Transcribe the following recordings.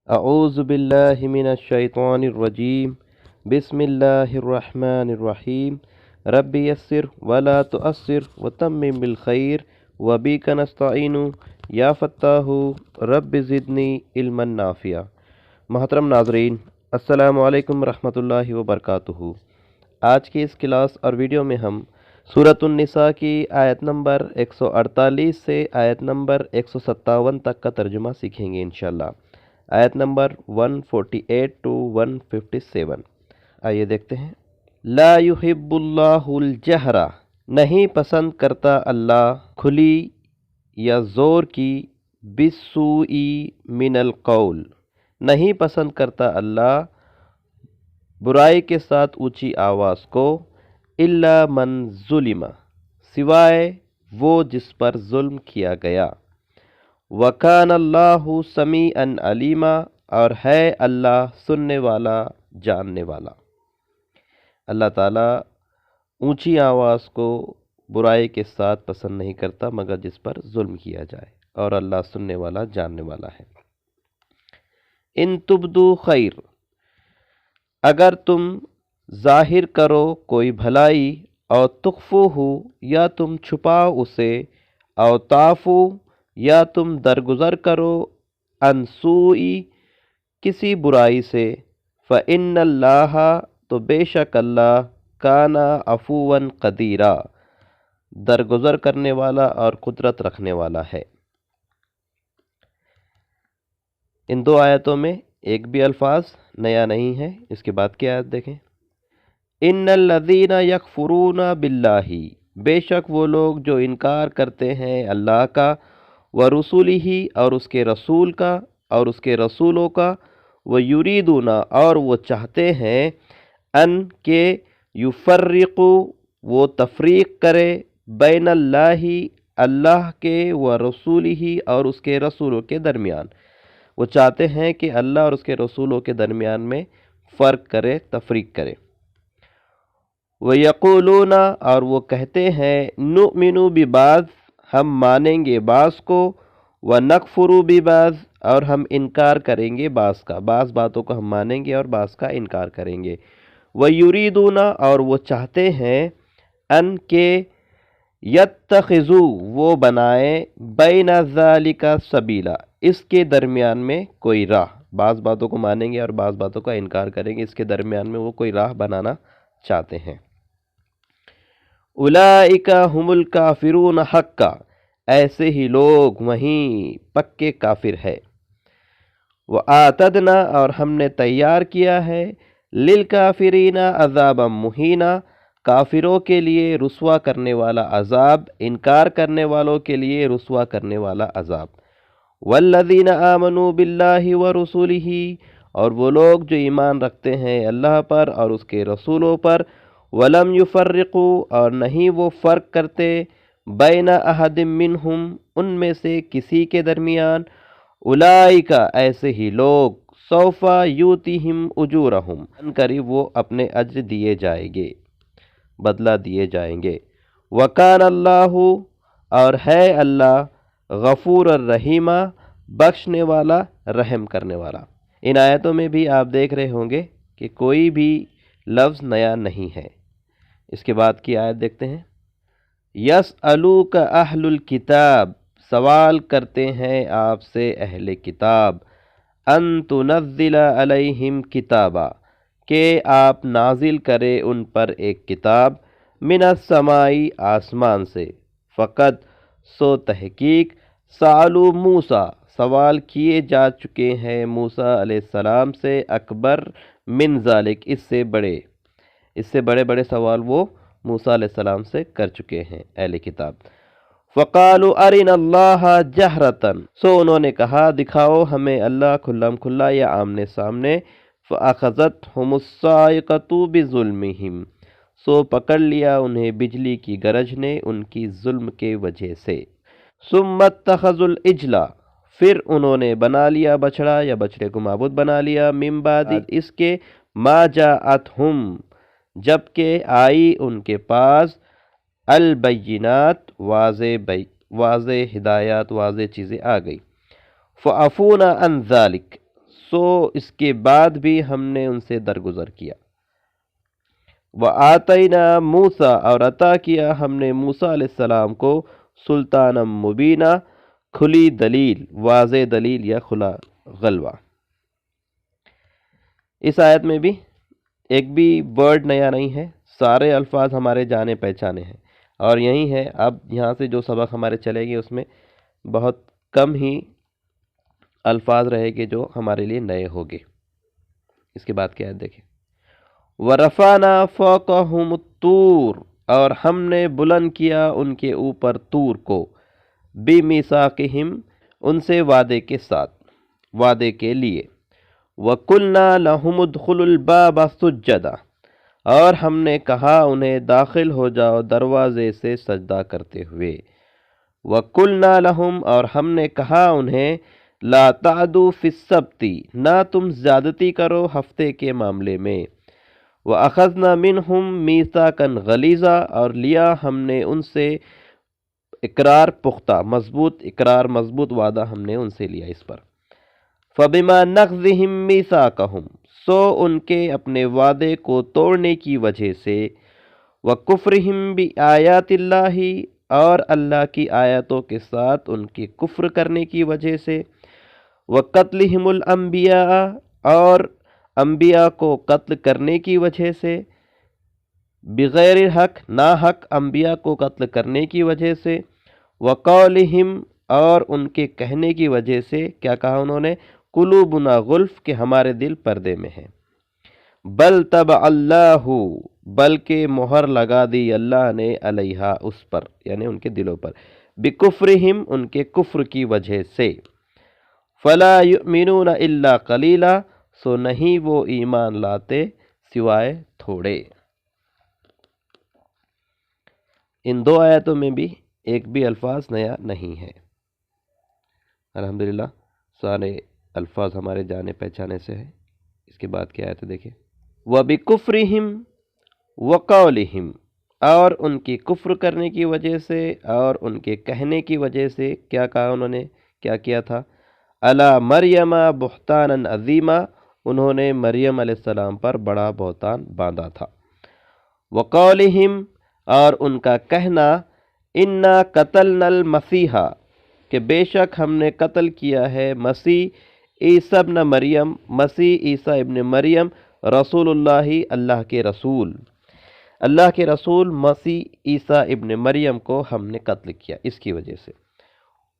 اعوذ باللہ من الشیطان الرجیم بسم اللہ الرحمن الرحیم رب یسر ولا تؤثر وتمم بالخیر وبک نستعین یا فتاح رب زدنی علما نافعا۔ محترم ناظرین، السلام علیکم ورحمۃ اللہ وبرکاتہ۔ آج کی اس کلاس اور ویڈیو میں ہم سورۃ النساء کی آیت نمبر 148 سے آیت نمبر 157 تک کا ترجمہ سیکھیں گے انشاءاللہ۔ آیت نمبر 148 to 157۔ آئیے دیکھتے ہیں۔ لا یحب اللہ الجہر، نہیں پسند کرتا اللہ کھلی یا زور کی، بالسوء من القول، نہیں پسند کرتا اللہ برائی کے ساتھ اونچی آواز کو، الا من ظلم، سوائے وہ جس پر ظلم کیا گیا، وَكَانَ اللَّهُ سَمِيعًا عَلِيمًا، اور ہے اللہ سننے والا جاننے والا۔ اللہ تعالیٰ اونچی آواز کو برائی کے ساتھ پسند نہیں کرتا مگر جس پر ظلم کیا جائے، اور اللہ سننے والا جاننے والا ہے۔ ان تبدو خیر، اگر تم ظاہر کرو کوئی بھلائی، اور تخفو ہو، یا تم چھپاؤ اسے، او تعفو، یا تم درگزر کرو، عن سوء، کسی برائی سے، فإن اللہ، تو بے شک اللہ، کان عفوا قدیرا، درگزر کرنے والا اور قدرت رکھنے والا ہے۔ ان دو آیتوں میں ایک بھی الفاظ نیا نہیں ہے۔ اس کے بعد کی آیت دیکھیں۔ ان الذین یکفرون باللہ، بے شک وہ لوگ جو انکار کرتے ہیں اللہ کا، ورسولہ، اور اس کے رسول کا، اور اس کے رسولوں کا، ویریدون، اور وہ چاہتے ہیں، ان کہ یفرقو، وہ تفریق کرے، بین اللہ، اللہ کے، ورسولہ، اور اس کے رسولوں کے درمیان۔ وہ چاہتے ہیں کہ اللہ اور اس کے رسولوں کے درمیان میں فرق کرے، تفریق کرے۔ وَيَقُولُونَ، اور وہ کہتے ہیں، نُؤْمِنُ بِبَعْضٍ، ہم مانیں گے بعض کو، وَنَكْفُرُ بِبَعْضٍ، اور ہم انکار کریں گے بعض کا، بعض باتوں کو ہم مانیں گے اور بعض کا انکار کریں گے۔ وَيُرِيدُونَ، اور وہ چاہتے ہیں، ان کہ يَتَّخِذُوا، وہ بنائیں، بَيْنَ ذَلِكَ سَبِيلًا، اس کے درمیان میں کوئی راہ، بعض باتوں کو مانیں گے اور بعض باتوں کا انکار کریں گے، اس کے درمیان میں وہ کوئی راہ بنانا چاہتے ہیں۔ اولئک هم الکافرون حقا، ایسے ہی لوگ وہیں پکے کافر ہے۔ وَآتَدْنَا، اور ہم نے تیار کیا ہے، للکافرین عذابا مہینا، کافروں کے لیے رسوا کرنے والا عذاب، انکار کرنے والوں کے لیے رسوا کرنے والا عذاب۔ والذین آمنوا باللہ ورسولہ، اور وہ لوگ جو ایمان رکھتے ہیں اللہ پر اور اس کے رسولوں پر، ولم یفرقوا، اور نہیں وہ فرق کرتے، بین احد منہم، ان میں سے کسی کے درمیان، اولئک، ایسے ہی لوگ، سوف یؤتیہم اجورہم، ان قریب وہ اپنے اجر دیے جائیں گے، بدلہ دیے جائیں گے۔ وکان اللہ، اور ہے اللہ، غفور الرحیم، بخشنے والا، رحم کرنے والا۔ ان آیتوں میں بھی آپ دیکھ رہے ہوں گے کہ کوئی بھی لفظ نیا نہیں ہے۔ اس کے بعد کی آیت دیکھتے ہیں۔ یسألوک اہل الکتاب، سوال کرتے ہیں آپ سے اہل کتاب، ان تنزل علیہم کتابا، کہ آپ نازل کرے ان پر ایک کتاب، من السماء، آسمان سے، فقط، سو تحقیق، سألوا موسیٰ، سوال کیے جا چکے ہیں موسیٰ علیہ السلام سے، اکبر من ذالک، اس سے بڑے سوال وہ موسیٰ علیہ السلام سے کر چکے ہیں اہل کتاب۔ فَقَالُوا أَرِنَا اللَّهَ جَهْرَةً، سو انہوں نے کہا دکھاؤ ہمیں اللہ کھلم کھلا یا آمنے سامنے۔ فَأَخَذَتْهُمُ الصَّاعِقَةُ بِظُلْمِهِمْ، سو پکڑ لیا انہیں بجلی کی گرج نے ان کی ظلم کے وجہ سے۔ ثُمَّ اتَّخَذُوا الْعِجْلَ، پھر انہوں نے بنا لیا بچڑا یا بچڑے کو معبود بنا لیا، من بعد، اس کے، ما جاءتہم، جبکہ آئی ان کے پاس، البینات، واضح ہدایات، واضح چیزیں آ گئی۔ فعفونا عن ذلک، سو اس کے بعد بھی ہم نے ان سے درگزر کیا۔ وَآتَيْنَا موسیٰ، اور عطا کیا ہم نے موسیٰ علیہ السلام کو سلطانا مبینہ، کھلی دلیل، واضح دلیل یا کھلا غلبہ۔ اس آیت میں بھی ایک بھی ورڈ نیا نہیں ہے، سارے الفاظ ہمارے جانے پہچانے ہیں، اور یہی ہے اب یہاں سے جو سبق ہمارے چلے گی اس میں بہت کم ہی الفاظ رہے گے جو ہمارے لیے نئے ہوگے۔ اس کے بعد کیا ہے دیکھیں، وَرَفَعْنَا فَوْقَهُمُ الطُّورَ، اور ہم نے بلند کیا ان کے اوپر طور کو، بِمِيثَاقِهِمْ، ان سے وعدے کے ساتھ، وعدے کے لیے، وَقُلْنَا لَهُمُ ادْخُلُوا الْبَابَ سُجَّدًا، اور ہم نے کہا انہیں داخل ہو جاؤ دروازے سے سجدہ کرتے ہوئے، وَقُلْنَا لَهُمْ، اور ہم نے کہا انہیں لَا تَعْدُوا فِي السَّبْتِ، نہ تم زیادتی کرو ہفتے کے معاملے میں، وَأَخَذْنَا مِنْهُمْ مِيثَاقًا غَلِيظًا، اور لیا ہم نے ان سے اقرار پختہ، مضبوط اقرار، مضبوط وعدہ ہم نے ان سے لیا اس پر۔ فَبِمَا نَقْضِهِمْ مِيثَاقَهُمْ، سو ان کے اپنے وعدے کو توڑنے کی وجہ سے، وَكُفْرِهِمْ بِآيَاتِ اللَّهِ، اور اللہ کی آیاتوں کے ساتھ ان کے کفر کرنے کی وجہ سے، وَقَتْلِهِمُ الْأَنْبِيَاءَ، اور انبیاء کو قتل کرنے کی وجہ سے، بغیر حق، نا حق انبیاء کو قتل کرنے کی وجہ سے، وقولہم، اور ان کے کہنے کی وجہ سے، کیا کہا انہوں نے، قلوبنا غلف، کہ ہمارے دل پردے میں ہیں، بل طبع اللہ، بلکہ مہر لگا دی اللہ نے، علیہا، اس پر، یعنی ان کے دلوں پر، بکفرہم، ان کے کفر کی وجہ سے، فلا یؤمنون الا قلیلا، سو نہیں وہ ایمان لاتے سوائے تھوڑے۔ ان دو آیتوں میں بھی ایک بھی الفاظ نیا نہیں ہے۔ الحمدللہ سارے الفاظ ہمارے جانے پہچانے سے ہیں۔ اس کے بعد کیا آیت ہے دیکھیں، وَبِكُفْرِهِمْ وَقَوْلِهِمْ، اور ان کی کفر کرنے کی وجہ سے اور ان کے کہنے کی وجہ سے، کیا کہا انہوں نے، کیا کیا تھا، علی مریم بہتانا عظیما، انہوں نے مریم علیہ السلام پر بڑا بہتان باندھا تھا، وقولہم، اور ان کا کہنا، انا قتلنا المسیح، کہ بے شک ہم نے قتل کیا ہے مسیح عیسیٰ ابن مریم، مسیح عیسیٰ ابن مریم، رسول اللہ، اللہ کے رسول، اللہ کے رسول مسیح عیسیٰ ابن مریم کو ہم نے قتل کیا اس کی وجہ سے،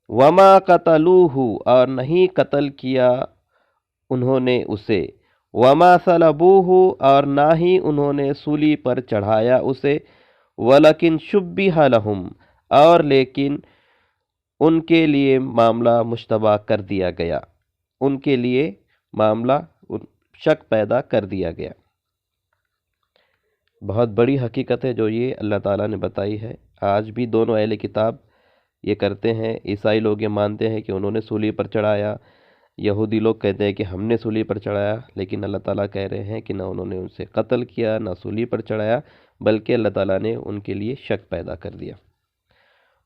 وما قتلوہ، اور نہیں قتل کیا انہوں نے اسے، وما صلبوہ، اور نہ ہی انہوں نے سولی پر چڑھایا اسے، ولکن شبہ لہم، اور لیکن ان کے لیے معاملہ مشتبہ کر دیا گیا، ان کے لیے معاملہ شک پیدا کر دیا گیا۔ بہت بڑی حقیقت ہے جو یہ اللہ تعالیٰ نے بتائی ہے۔ آج بھی دونوں اہل کتاب یہ کرتے ہیں، عیسائی لوگ یہ مانتے ہیں کہ انہوں نے سولی پر چڑھایا، یہودی لوگ کہتے ہیں کہ ہم نے سولی پر چڑھایا، لیکن اللہ تعالیٰ کہہ رہے ہیں کہ نہ انہوں نے ان سے قتل کیا، نہ سولی پر چڑھایا، بلکہ اللہ تعالیٰ نے ان کے لیے شک پیدا کر دیا۔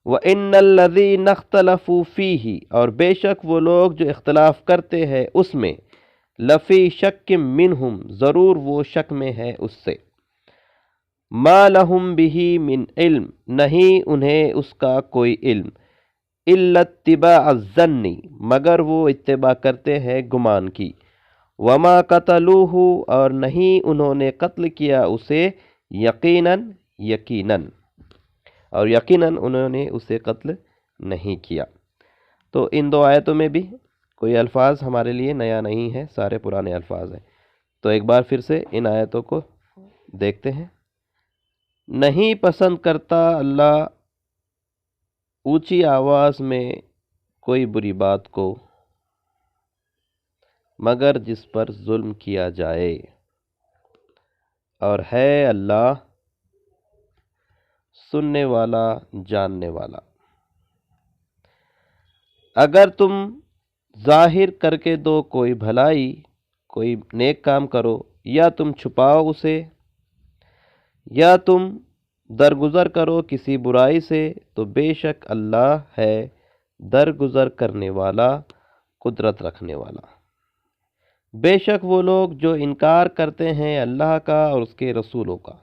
وَإِنَّ الَّذِينَ اخْتَلَفُوا فِيهِ، اور بے شک وہ لوگ جو اختلاف کرتے ہیں اس میں، لفی شک منہم، ضرور وہ شک میں ہے اس سے، ما لہم بہ من علم، نہیں انہیں اس کا کوئی علم، الا اتباع الظن، مگر وہ اتباع کرتے ہیں گمان کی، وما قتلوہ، اور نہیں انہوں نے قتل کیا اسے، یقیناً، یقیناً، اور یقیناً انہوں نے اسے قتل نہیں کیا۔ تو ان دو آیتوں میں بھی کوئی الفاظ ہمارے لیے نیا نہیں ہے، سارے پرانے الفاظ ہیں۔ تو ایک بار پھر سے ان آیتوں کو دیکھتے ہیں۔ نہیں پسند کرتا اللہ اونچی آواز میں کوئی بری بات کو، مگر جس پر ظلم کیا جائے، اور ہے اللہ سننے والا، جاننے والا۔ اگر تم ظاہر کر کے دو کوئی بھلائی، کوئی نیک کام کرو، یا تم چھپاؤ اسے، یا تم درگزر کرو کسی برائی سے، تو بے شک اللہ ہے درگزر کرنے والا، قدرت رکھنے والا۔ بے شک وہ لوگ جو انکار کرتے ہیں اللہ کا اور اس کے رسولوں کا،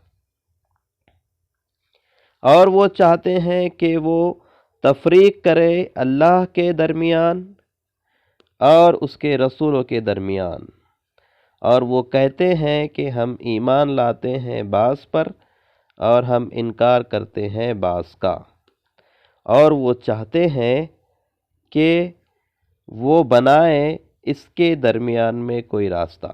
اور وہ چاہتے ہیں کہ وہ تفریق کرے اللہ کے درمیان اور اس کے رسولوں کے درمیان، اور وہ کہتے ہیں کہ ہم ایمان لاتے ہیں بعض پر اور ہم انکار کرتے ہیں بعض کا، اور وہ چاہتے ہیں کہ وہ بنائے اس کے درمیان میں کوئی راستہ۔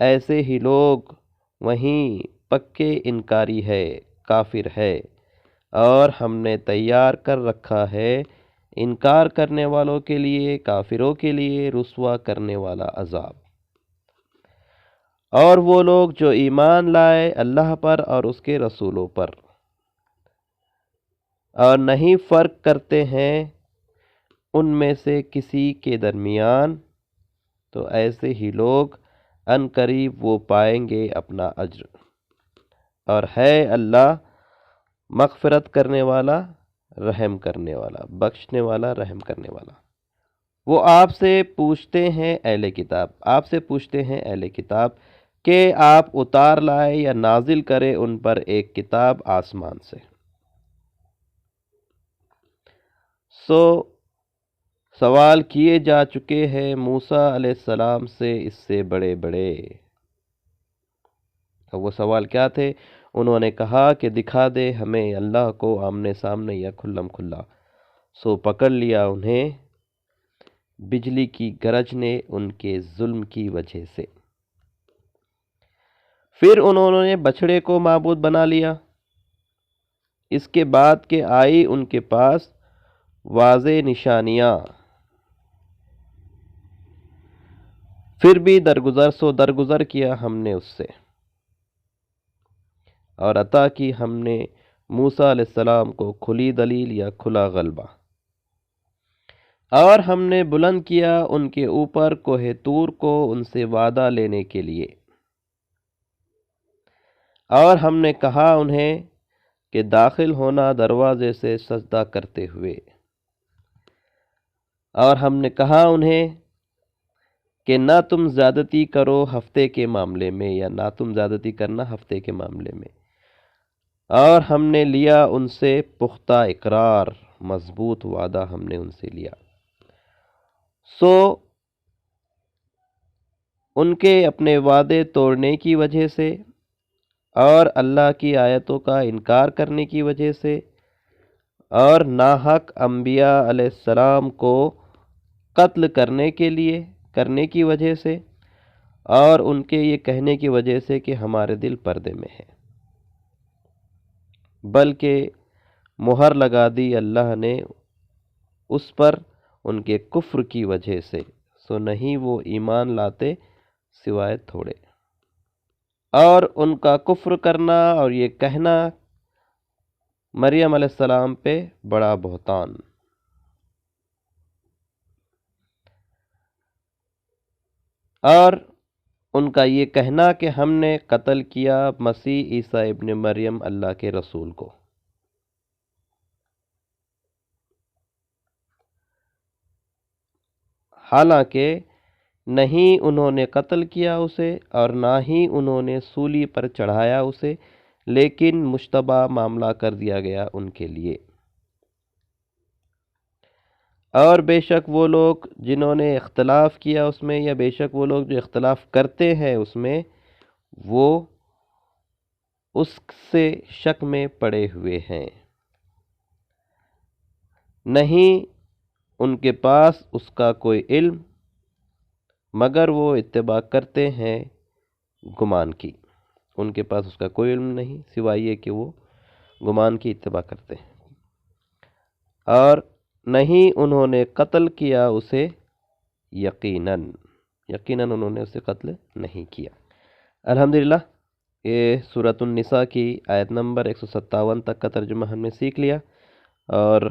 ایسے ہی لوگ وہیں پکے انکاری ہے، کافر ہے، اور ہم نے تیار کر رکھا ہے انکار کرنے والوں کے لیے، کافروں کے لیے رسوا کرنے والا عذاب۔ اور وہ لوگ جو ایمان لائے اللہ پر اور اس کے رسولوں پر، اور نہیں فرق کرتے ہیں ان میں سے کسی کے درمیان، تو ایسے ہی لوگ ان قریب وہ پائیں گے اپنا اجر، اور ہے اللہ مغفرت کرنے والا، رحم کرنے والا، بخشنے والا، رحم کرنے والا۔ وہ آپ سے پوچھتے ہیں اہل کتاب، آپ سے پوچھتے ہیں اہل کتاب کہ آپ اتار لائے یا نازل کرے ان پر ایک کتاب آسمان سے۔ سو سوال کیے جا چکے ہیں موسیٰ علیہ السلام سے اس سے بڑے بڑے۔ وہ سوال کیا تھے؟ انہوں نے کہا کہ دکھا دے ہمیں اللہ کو آمنے سامنے یا کھلم کھلا۔ سو پکڑ لیا انہیں بجلی کی گرج نے ان کے ظلم کی وجہ سے۔ پھر انہوں نے بچھڑے کو معبود بنا لیا۔ اس کے بعد کہ آئی ان کے پاس واضح نشانیاں، پھر بھی درگزر کیا ہم نے اس سے، اور عطا کی ہم نے موسیٰ علیہ السلام کو کھلی دلیل یا کھلا غلبہ، اور ہم نے بلند کیا ان کے اوپر کوہ طور کو ان سے وعدہ لینے کے لیے، اور ہم نے کہا انہیں کہ داخل ہونا دروازے سے سجدہ کرتے ہوئے، اور ہم نے کہا انہیں کہ نہ تم زیادتی کرو ہفتے کے معاملے میں، یا نہ تم زیادتی کرنا ہفتے کے معاملے میں، اور ہم نے لیا ان سے پختہ اقرار، مضبوط وعدہ ہم نے ان سے لیا۔ سو ان کے اپنے وعدے توڑنے کی وجہ سے اور اللہ کی آیتوں کا انکار کرنے کی وجہ سے، اور ناحق انبیاء علیہ السلام کو قتل کرنے کی وجہ سے، اور ان کے یہ کہنے کی وجہ سے کہ ہمارے دل پردے میں ہے، بلکہ مہر لگا دی اللہ نے اس پر ان کے کفر کی وجہ سے، سو نہیں وہ ایمان لاتے سوائے تھوڑے۔ اور ان کا کفر کرنا اور یہ کہنا مریم علیہ السلام پہ بڑا بہتان۔ اور ان کا یہ کہنا کہ ہم نے قتل کیا مسیح عیسیٰ ابن مریم اللہ کے رسول کو۔ حالانکہ نہیں انہوں نے قتل کیا اسے اور نہ ہی انہوں نے سولی پر چڑھایا اسے، لیکن مشتبہ معاملہ کر دیا گیا ان کے لیے۔ اور بے شک وہ لوگ جنہوں نے اختلاف کیا اس میں، یا بے شک وہ لوگ جو اختلاف کرتے ہیں اس میں، وہ اس سے شک میں پڑے ہوئے ہیں، نہیں ان کے پاس اس کا کوئی علم، مگر وہ اتباع کرتے ہیں گمان کی۔ ان کے پاس اس کا کوئی علم نہیں سوائے یہ کہ وہ گمان کی اتباع کرتے ہیں، اور نہیں انہوں نے قتل کیا اسے یقیناً انہوں نے اسے قتل نہیں کیا۔ الحمدللہ یہ سورۃ النساء کی آیت نمبر 157 تک کا ترجمہ ہم نے سیکھ لیا، اور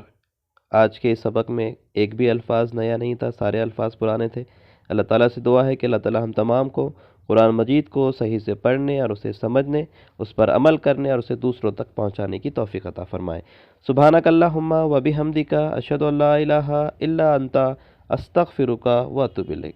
آج کے سبق میں ایک بھی الفاظ نیا نہیں تھا، سارے الفاظ پرانے تھے۔ اللہ تعالیٰ سے دعا ہے کہ اللہ تعالیٰ ہم تمام کو قرآن مجید کو صحیح سے پڑھنے اور اسے سمجھنے، اس پر عمل کرنے اور اسے دوسروں تک پہنچانے کی توفیق عطا فرمائے۔ سبحانک اللہم و بحمدک، اشہد ان لا الہ الا انت، استغفرک و اتوب الیک۔